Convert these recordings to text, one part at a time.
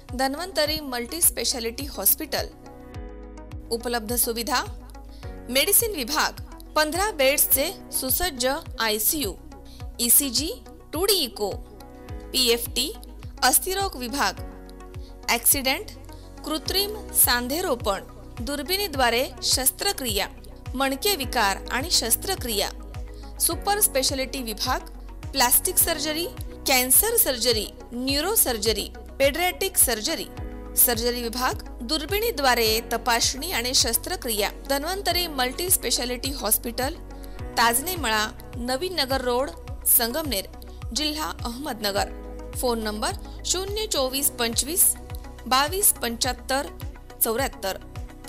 Dhanvantari multi speciality hospital. उपलब्ध सुविधा medicine विभाग, 15 बेड्सचे सुसज्ज ICU, ECG, 2D echo, PFT, अस्थिरोग विभाग, ॲक्सिडेंट, कृत्रिम सांधेरोपण, दुर्बिणीद्वारे शस्त्रक्रिया, मणके विकार आणि शस्त्रक्रिया, सुपर स्पेशालिटी विभाग, plastic surgery, cancer surgery, neuro surgery, paediatric surgery, surgery विभाग, दुर्बिणीद्वारे तपासणी आणि शस्त्रक्रिया। Dhanvantari multi speciality hospital, Tajnemala, Navin Nagar road, Sangamner, जिल्हा अहमदनगर। फोन नंबर 02425 22 75 74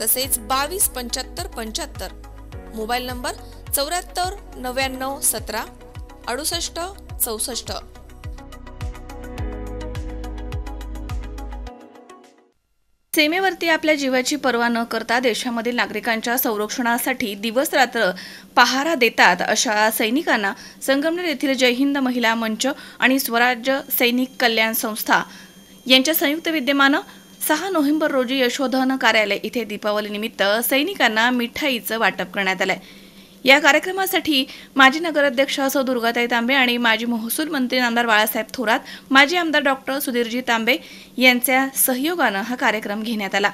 तसेच 22 75 75। Mobile number 74 99 17 68 64। सीमेवरती आपल्या जीवाची पर्वा न करता देशामधील नागरिकांच्या संरक्षणासाठी दिवस रात्र पहारा देतात अशा सैनिकांना संगमनेर येथील जय हिंद महिला मंच आणि स्वराज्य सैनिक कल्याण संस्था यांच्या संयुक्त विद्यमाने 6 नोव्हेंबर रोजी यशोधन कार्यालय इथे दीपावली निमित्त सैनिकांना मिठाईचं वाटप करण्यात आलंय। या कार्यक्रमासाठी माजी नगराध्यक्ष सौ दुर्गाताई तांबे आणि माजी महसूल मंत्री आमदार बाळासाहेब थोरात, माजी आमदार डॉक्टर सुधीरजी तांबे यांच्या सहयोगाने हा कार्यक्रम घेण्यात आला।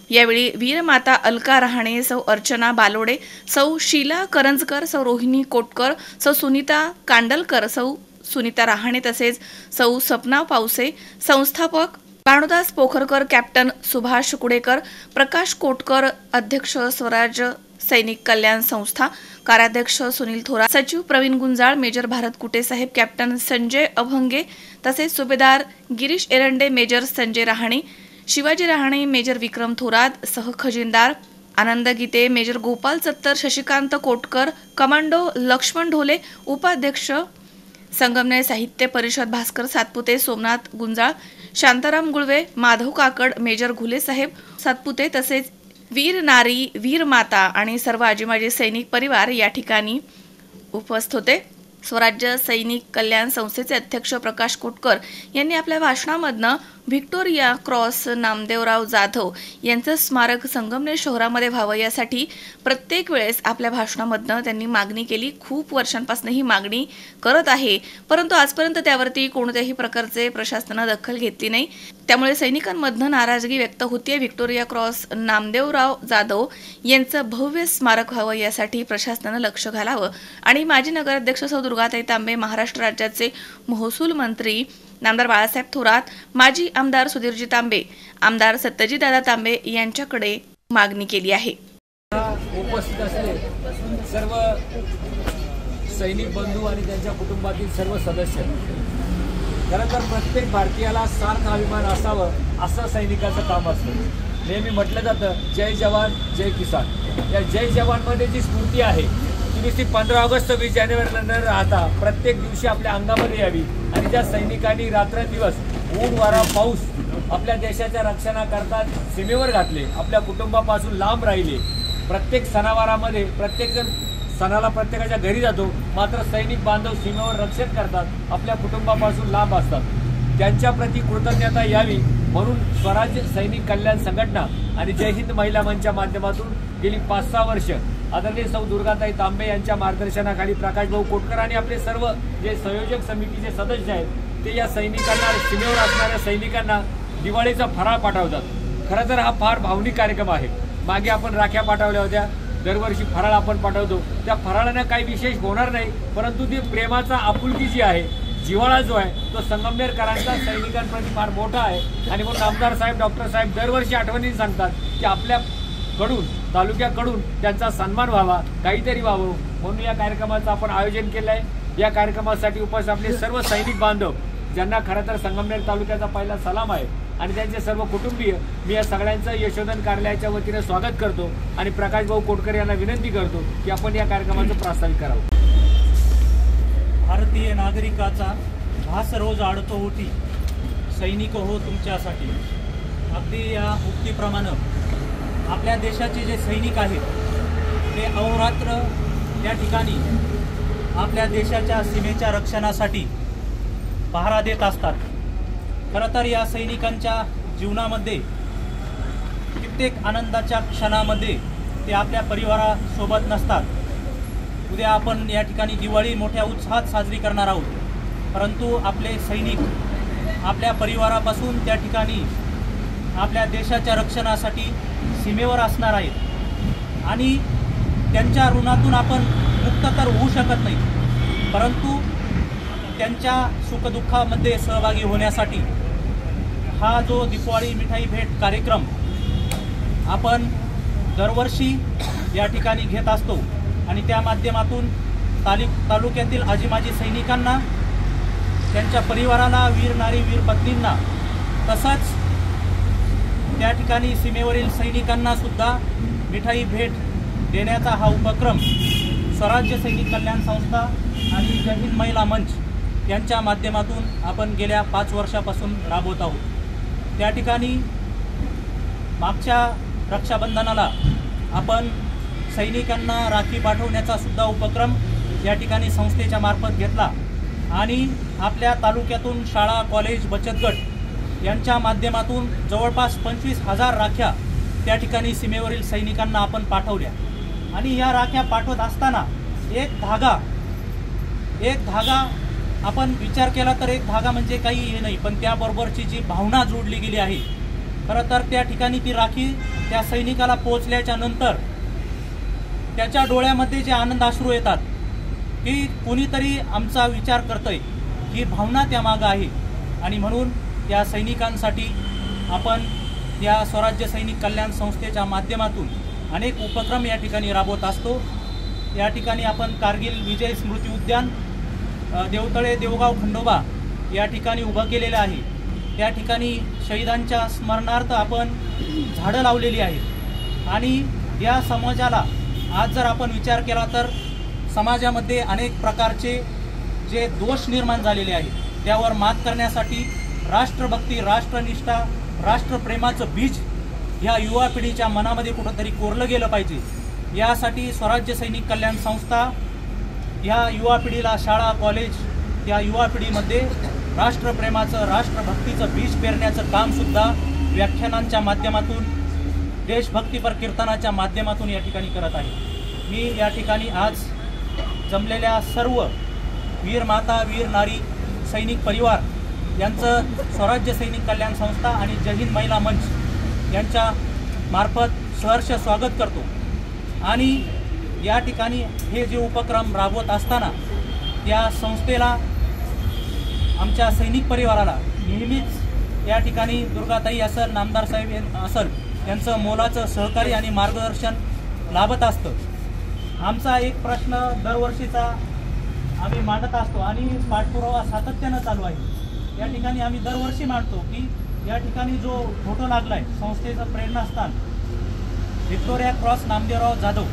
यावेळी वीरमाता अलका रहाणे, सौ अर्चना बालोडे, सौ शीला करंजकर, सौ रोहिणी कोटकर, सौ सुनीता कांडलकर, सौ सुनीता रहाणे तसेच सौ सपना पावसे, संस्थापक भानुदास पोखरकर, कॅप्टन सुभाष कुडेकर, प्रकाश कोटकर, अध्यक्ष स्वराज्य सैनिक कल्याण संस्था, कार्याध्यक्ष सुनील थोरात, सचिव प्रवीण गुंजाळ, मेजर भारत कुटे साहेब, कॅप्टन संजय अभंगे तसेच सुभेदार गिरीश एरंडे, मेजर संजय रहाणे, शिवाजी रहाणे, मेजर विक्रम थोरात, सहखजिनदार आनंद गीते, मेजर गोपाल सत्तर, शशिकांत कोटकर, कमांडो लक्ष्मण ढोले, उपाध्यक्ष संगमनेर साहित्य परिषद भास्कर सातपुते, सोमनाथ गुंजाळ, शांताराम गुळवे, माधव काकड, मेजर घुले साहेब सातपुते तसेच वीर नारी, वीर माता आणि सर्व आजीमाजी सैनिक परिवार या ठिकाणी उपस्थित होते। स्वराज्य सैनिक कल्याण संस्थेचे अध्यक्ष प्रकाश कोटकर यांनी आपल्या भाषणामधनं व्हिक्टोरिया क्रॉस नामदेवराव जाधव यांचं स्मारक संगमनेर शहरामध्ये व्हावं यासाठी प्रत्येक वेळेस आपल्या भाषणामधनं त्यांनी मागणी केली। खूप वर्षांपासून ही मागणी करत आहे, परंतु आजपर्यंत त्यावरती कोणत्याही प्रकारचे प्रशासनाने दखल घेतली नाही। त्यामुळे सैनिकांमधनं नाराजगी व्यक्त होते। व्हिक्टोरिया क्रॉस नामदेवराव जाधव यांचं भव्य स्मारक व्हावं यासाठी प्रशासनाने लक्ष घालावं आणि माजी नगराध्यक्ष सौ दुर्गाताई तांबे, महाराष्ट्र राज्याचे महसूल मंत्री आमदार बाळासाहेब थोरात, माजी आमदार सुधीरजी तांबे, आमदार सत्यजीतदादा तांबे यांच्याकडे मागणी केली आहे। उपस्थित असलेले सर्व सैनिक बंधू आणि त्यांच्या कुटुंबातील सर्व सदस्य, खरं तर प्रत्येक भारतीयाला सार्थ अभिमान असावं असं सैनिकाचं काम असतं। नेहमी म्हटलं जातं जय जवान जय किसान। या जय जवानमध्ये जी स्फूर्ती आहे ती 15 ऑगस्ट 26 जानेवारीला न राहता प्रत्येक दिवशी आपल्या अंगामध्ये यावी आणि ज्या सैनिकांनी रात्रंदिवस ऊन वारा पाऊस आपल्या देशाच्या रक्षणाकरता सीमेवर घातले, आपल्या कुटुंबापासून लांब राहिले, प्रत्येक सणावारामध्ये प्रत्येकजण सणाला प्रत्येकाच्या घरी जातो, मात्र सैनिक बांधव सीमेवर रक्षण करतात, आपल्या कुटुंबापासून लांब असतात। त्यांच्याप्रती कृतज्ञता यावी म्हणून स्वराज्य सैनिक कल्याण संघटना आणि जय हिंद महिला मंचच्या माध्यमातून गेली 5-6 वर्ष आदरणीय सौ दुर्गाताई तांबे यांच्या मार्गदर्शनाखाली प्रकाश भाऊ कोटकर आणि आपले सर्व जे संयोजक समितीचे सदस्य आहेत ते या सैनिकांना, सीमेवर असणाऱ्या सैनिकांना दिवाळीचा फराळ पाठवतात। खरं तर हा फार भावनिक कार्यक्रम आहे। मागे आपण राख्या पाठवल्या होत्या, दरवर्षी फराळ आपण पाठवतो, त्या फराळाने काही विशेष होणार नाही, परंतु ती प्रेमाचा आपुलकी जी आहे, जिव्हाळा जो आहे तो संगमनेरकरांचा सैनिकांप्रती फार मोठा आहे। आणि म्हणून आमदार साहेब, डॉक्टर साहेब दरवर्षी आठवणीने सांगतात की आपल्याकडून, तालुक्याकडून त्यांचा सन्मान व्हावा, काहीतरी व्हावं म्हणून या कार्यक्रमाचं आपण आयोजन केलं आहे। या कार्यक्रमासाठी उपस्थित आपले सर्व सैनिक बांधव ज्यांना खरं तर संगमनेर तालुक्याचा पहिला सलाम आहे आणि त्यांचे सर्व कुटुंबीय, मी या सगळ्यांचं यशोधन कार्यालयाच्या वतीने स्वागत करतो आणि प्रकाश भाऊ कोटकर यांना विनंती करतो की आपण या कार्यक्रमाचं प्रास्ताविक करावं। भारतीय नागरिकाचा भास रोज आडतो ओटी, सैनिक हो तुमच्यासाठी। अगदी या उक्तीप्रमाणे आपल्या देशाचे जे सैनिक आहेत ते अहोरात्र या ठिकाणी आपल्या देशाच्या सीमेच्या रक्षणासाठी पहारा देत असतात। खरं तर या सैनिकांच्या जीवनामध्ये कित्येक आनंदाच्या क्षणामध्ये ते आपल्या परिवारासोबत नसतात। उद्या आपण या ठिकाणी दिवाळी मोठ्या उत्साहात साजरी करणार आहोत, परंतु आपले सैनिक आपल्या परिवारापासून त्या ठिकाणी आपल्या देशाच्या रक्षणासाठी सीमेवर असणार आहेत आणि त्यांच्या ऋणातून आपण मुक्त तर होऊ शकत नाही, परंतु त्यांच्या सुखदुःखामध्ये सहभागी होण्यासाठी हा जो दिवाळी मिठाई भेट कार्यक्रम आपण दरवर्षी या ठिकाणी घेत असतो आणि त्या माध्यमातून तालुक्यातील आजी-माजी सैनिकांना, त्यांच्या परिवाराला, वीर नारी, वीर पत्नींना, तसंच त्या ठिकाणी सीमेवरील सैनिकांना सुद्धा मिठाई भेट देण्याचा हा उपक्रम स्वराज्य सैनिक कल्याण संस्था आणि जय हिंद महिला मंच यांच्या माध्यमातून आपण गेल्या 5 वर्षापासून राबवत आहोत। त्या ठिकाणी मागच्या रक्षाबंधनाला आपण सैनिकांना राखी पाठवण्याचा सुद्धा उपक्रम या ठिकाणी संस्थेच्या मार्फत घेतला आणि आपल्या तालुक्यातून शाळा, कॉलेज, बचत गट यांच्या माध्यमातून जवळपास 25,000 राख्या त्या ठिकाणी सीमेवरील सैनिकांना आपण पाठवल्या आणि या राख्या पाठवत असताना एक धागा आपण विचार केला तर एक धागा म्हणजे काही हे नाही, पण त्याबरोबरची जी भावना जोडली गेली आहे, खरं तर त्या ठिकाणी ती राखी त्या सैनिकाला पोहोचल्याच्या नंतर त्याच्या डोळ्यामध्ये जे आनंद अश्रू येतात की कोणीतरी आमचा विचार करतंय, ही भावना त्यामागं आहे। आणि म्हणून या सैनिकांसाठी आपण या स्वराज्य सैनिक कल्याण संस्थेच्या माध्यमातून अनेक उपक्रम या ठिकाणी राबवत असतो। या ठिकाणी आपण कारगिल विजय स्मृती उद्यान, देवतळे, देवगाव, खंडोबा या ठिकाणी उभं केलेलं आहे। त्या ठिकाणी शहीदांच्या स्मरणार्थ आपण झाडं लावलेली आहेत आणि या समाजाला आज जर आपण विचार केला तर समाजामध्ये अनेक प्रकारचे जे दोष निर्माण झालेले आहेत त्यावर मात करण्यासाठी राष्ट्रभक्ती, राष्ट्रनिष्ठा, राष्ट्रप्रेमाचं बीज ह्या युवा पिढीच्या मनामध्ये कुठंतरी कोरलं गेलं पाहिजे। यासाठी स्वराज्य सैनिक कल्याण संस्था या युवा पिढीला शाळा, कॉलेज या युवा पिढीमध्ये राष्ट्रप्रेमाचं, राष्ट्रभक्तीचं बीज पेरण्याचं कामसुद्धा व्याख्यानांच्या माध्यमातून, देशभक्तीपर कीर्तनाच्या माध्यमातून या ठिकाणी करत आहे। मी या ठिकाणी आज जमलेल्या सर्व वीर माता, वीर नारी, सैनिक परिवार यांचं स्वराज्य सैनिक कल्याण संस्था आणि जय हिंद महिला मंच यांच्या मार्फत सहर्ष स्वागत करतो आणि या ठिकाणी हे जे उपक्रम राबवत असताना या संस्थेला, आमच्या सैनिक परिवाराला नेहमीच या ठिकाणी दुर्गाताई असेल, नामदार साहेब असेल यांचं मोलाचं सहकार्य आणि मार्गदर्शन लाभत असतं। आमचा एक प्रश्न दरवर्षीचा आम्ही मांडत असतो आणि पाठपुरावा सातत्यानं चालू आहे। या ठिकाणी आम्ही दरवर्षी मांडतो की या ठिकाणी जो फोटो लागला आहे संस्थेचं प्रेरणास्थान व्हिक्टोरिया क्रॉस नामदेवराव जाधव,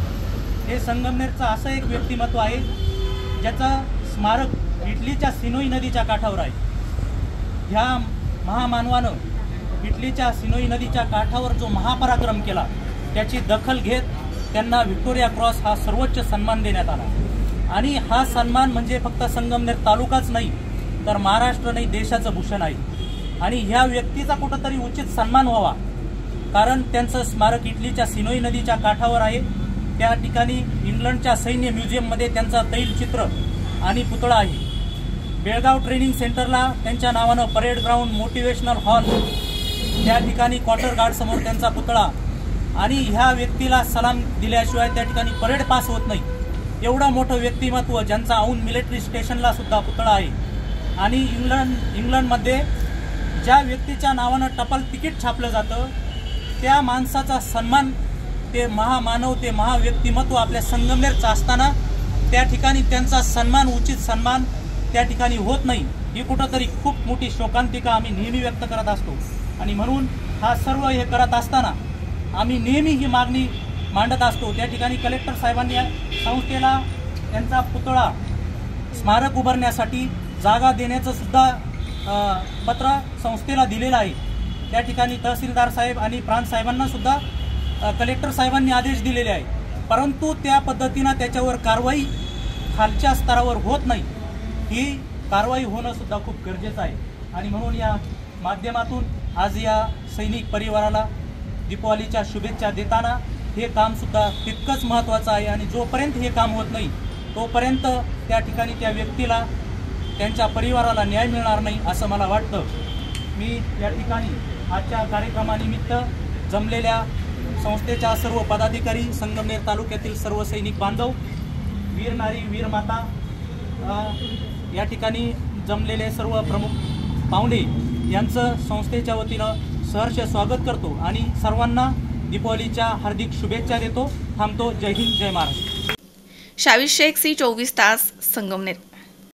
हे संगमनेरचं असं एक व्यक्तिमत्व आहे ज्याचं स्मारक इटलीच्या सिनोई नदीच्या काठावर आहे। ह्या महामानवानं इटलीच्या सिनोई नदीच्या काठावर जो महापराक्रम केला त्याची दखल घेत त्यांना व्हिक्टोरिया क्रॉस हा सर्वोच्च सन्मान देण्यात आला आणि हा सन्मान म्हणजे फक्त संगमनेर तालुकाच नाही तर महाराष्ट्र नाही, देशाचं भूषण आहे आणि ह्या व्यक्तीचा कुठंतरी उचित सन्मान व्हावा, कारण त्यांचं स्मारक इटलीच्या सिनोई नदीच्या काठावर आहे। त्या ठिकाणी इंग्लंडच्या सैन्य म्युझियममध्ये त्यांचा तैलचित्र आणि पुतळा आहे। बेळगाव ट्रेनिंग सेंटरला त्यांच्या नावानं परेड ग्राउंड, मोटिवेशनल हॉल, त्या ठिकाणी क्वार्टर गार्ड समोर त्यांचा पुतळा आणि ह्या व्यक्तीला सलाम दिल्याशिवाय त्या ठिकाणी परेड पास होत नाही, एवढं मोठं व्यक्तिमत्व ज्यांचा औंध मिलिटरी स्टेशनला सुद्धा पुतळा आहे। आणि इंग्लंडमध्ये ज्या व्यक्तीच्या नावानं टपाल तिकीट छापलं जातं त्या माणसाचा सन्मान, ते महामानव, ते महाव्यक्तिमत्व आपल्या संगमनेरचं असताना त्या ठिकाणी त्यांचा सन्मान, उचित सन्मान त्या ठिकाणी होत नाही, ही कुठंतरी खूप मोठी शोकांतिका आम्ही नेहमी व्यक्त करत असतो। आणि म्हणून हा सर्व हे करत असताना आम्ही नेहमी ही मागणी मांडत असतो। त्या ठिकाणी कलेक्टर साहेबांनी संस्थेला त्यांचा पुतळा, स्मारक उभारण्यासाठी जागा देण्याचं सुद्धा पत्र संस्थेला दिलेलं आहे। त्या ठिकाणी तहसीलदार साहेब आणि प्रांत साहेबांना सुद्धा कलेक्टर साहेबांनी आदेश दिलेले आहे, परंतु त्या पद्धतीनं त्याच्यावर कारवाई खालच्या स्तरावर होत नाही। ही कारवाई होणं सुद्धा खूप गरजेचं आहे आणि म्हणून या माध्यमातून आज या सैनिक परिवाराला दीपावलीच्या शुभेच्छा देताना हे कामसुद्धा तितकंच महत्त्वाचं आहे आणि जोपर्यंत हे काम होत नाही तोपर्यंत त्या ठिकाणी त्या व्यक्तीला त्यांच्या परिवाराला न्याय मिळणार नाही असं मला वाटतं. मी या ठिकाणी आजच्या कार्यक्रमानिमित्त जमलेल्या संस्थेच्या सर्व पदाधिकारी, संगमनेर तालुक्यातील सर्व सैनिक बांधव, वीर नारी वीर माता, या ठिकाणी जमलेले सर्व प्रमुख पाहुणे यांचं संस्थेच्या वतीनं सहर्ष स्वागत करतो आणि सर्वांना दीपावलीच्या हार्दिक शुभेच्छा देतो. थांबतो. जय हिंद, जय महाराष्ट्र. शावीर शेख, C24 तास, संगमनेर.